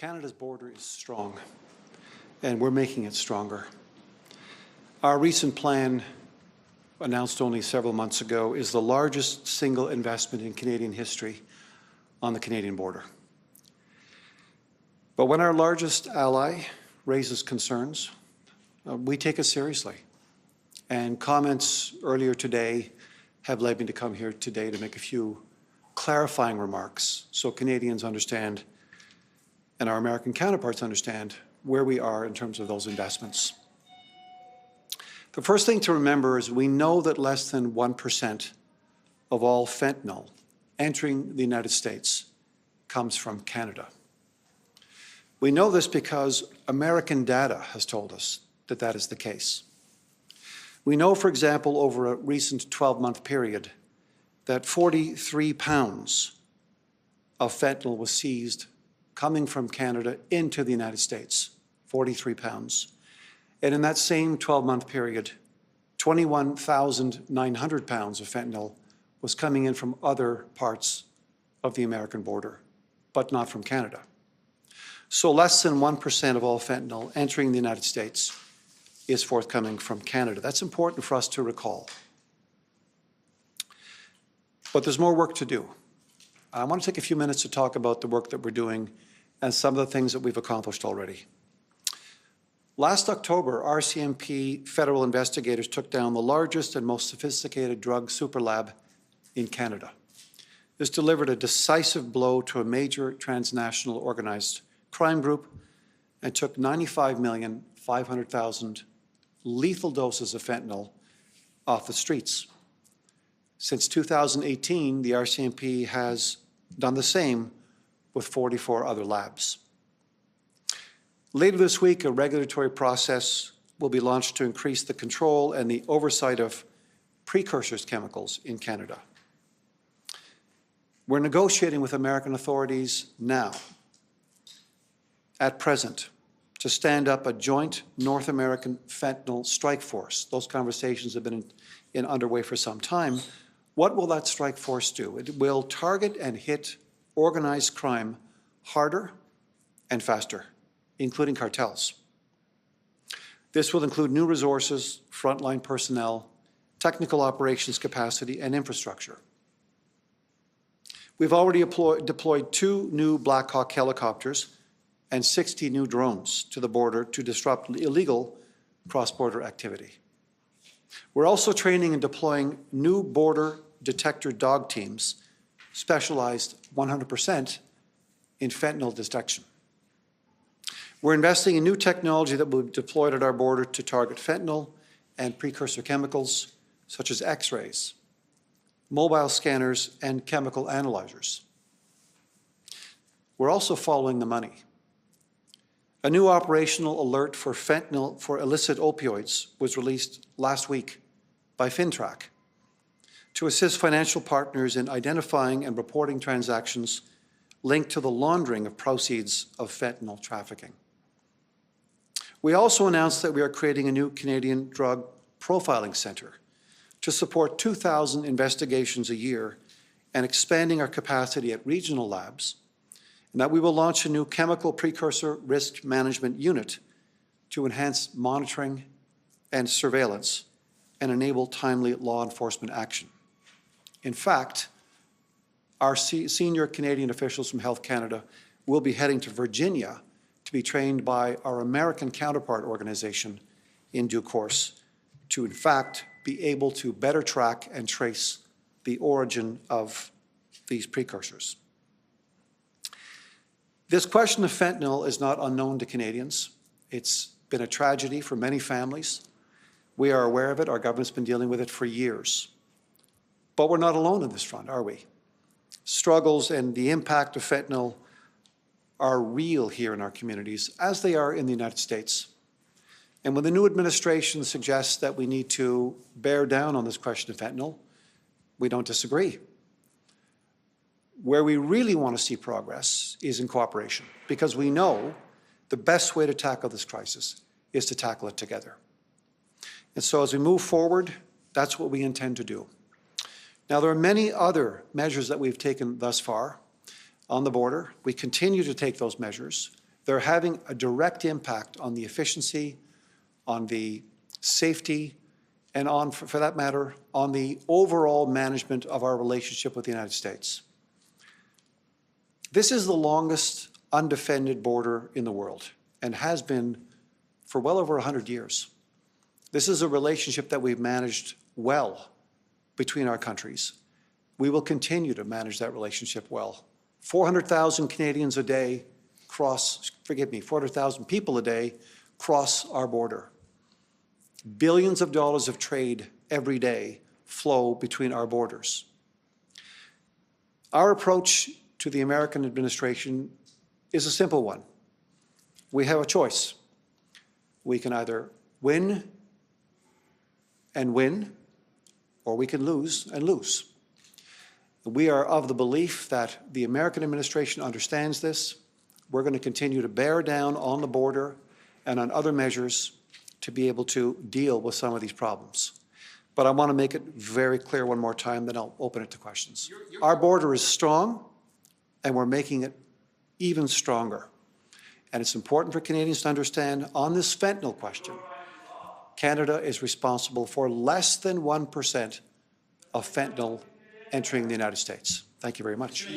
Canada's border is strong, and we're making it stronger. Our recent plan, announced only several months ago, is the largest single investment in Canadian history on the Canadian border. But when our largest ally raises concerns, we take it seriously. And comments earlier today have led me to come here today to make a few clarifying remarks so Canadians understand and our American counterparts understand where we are in terms of those investments. The first thing to remember is we know that less than 1% of all fentanyl entering the United States comes from Canada. We know this because American data has told us that that is the case. We know, for example, over a recent 12-month period, that 43 pounds of fentanyl was seized coming from Canada into the United States, 43 pounds. And in that same 12-month period, 21,900 pounds of fentanyl was coming in from other parts of the American border, but not from Canada. So less than 1% of all fentanyl entering the United States is forthcoming from Canada. That's important for us to recall. But there's more work to do. I want to take a few minutes to talk about the work that we're doing and some of the things that we've accomplished already. Last October, RCMP federal investigators took down the largest and most sophisticated drug superlab in Canada. This delivered a decisive blow to a major transnational organized crime group and took 95,500,000 lethal doses of fentanyl off the streets. Since 2018, the RCMP has done the same with 44 other labs. Later this week, a regulatory process will be launched to increase the control and the oversight of precursors chemicals in Canada. We're negotiating with American authorities now, at present, to stand up a joint North American fentanyl strike force. Those conversations have been underway for some time. What will that strike force do? It will target and hit organized crime harder and faster, including cartels. This will include new resources, frontline personnel, technical operations capacity, and infrastructure. We've already deployed 2 new Black Hawk helicopters and 60 new drones to the border to disrupt illegal cross-border activity. We're also training and deploying new border detector dog teams specialized 100% in fentanyl detection. We're investing in new technology that will be deployed at our border to target fentanyl and precursor chemicals such as X-rays, mobile scanners, and chemical analyzers. We're also following the money. A new operational alert for fentanyl for illicit opioids was released last week by FinTrack to assist financial partners in identifying and reporting transactions linked to the laundering of proceeds of fentanyl trafficking. We also announced that we are creating a new Canadian drug profiling center to support 2,000 investigations a year and expanding our capacity at regional labs, and that we will launch a new chemical precursor risk management unit to enhance monitoring and surveillance and enable timely law enforcement action. In fact, our senior Canadian officials from Health Canada will be heading to Virginia to be trained by our American counterpart organization in due course to, in fact, be able to better track and trace the origin of these precursors. This question of fentanyl is not unknown to Canadians. It's been a tragedy for many families. We are aware of it. Our government's been dealing with it for years. But we're not alone on this front, are we? Struggles and the impact of fentanyl are real here in our communities, as they are in the United States. And when the new administration suggests that we need to bear down on this question of fentanyl, we don't disagree. Where we really want to see progress is in cooperation, because we know the best way to tackle this crisis is to tackle it together. And so as we move forward, that's what we intend to do. Now, there are many other measures that we've taken thus far on the border. We continue to take those measures. They're having a direct impact on the efficiency, on the safety, and on, for that matter, on the overall management of our relationship with the United States. This is the longest undefended border in the world and has been for well over 100 years. This is a relationship that we've managed well between our countries. We will continue to manage that relationship well. 400,000 Canadians a day cross, 400,000 people a day cross our border. Billions of dollars of trade every day flow between our borders. Our approach to the American administration is a simple one. We have a choice. We can either win and win, or we can lose and lose. We are of the belief that the American administration understands this. We're going to continue to bear down on the border and on other measures to be able to deal with some of these problems. But I want to make it very clear one more time, then I'll open it to questions. Our border is strong, and we're making it even stronger. And it's important for Canadians to understand on this fentanyl question, Canada is responsible for less than 1% of fentanyl entering the United States. Thank you very much.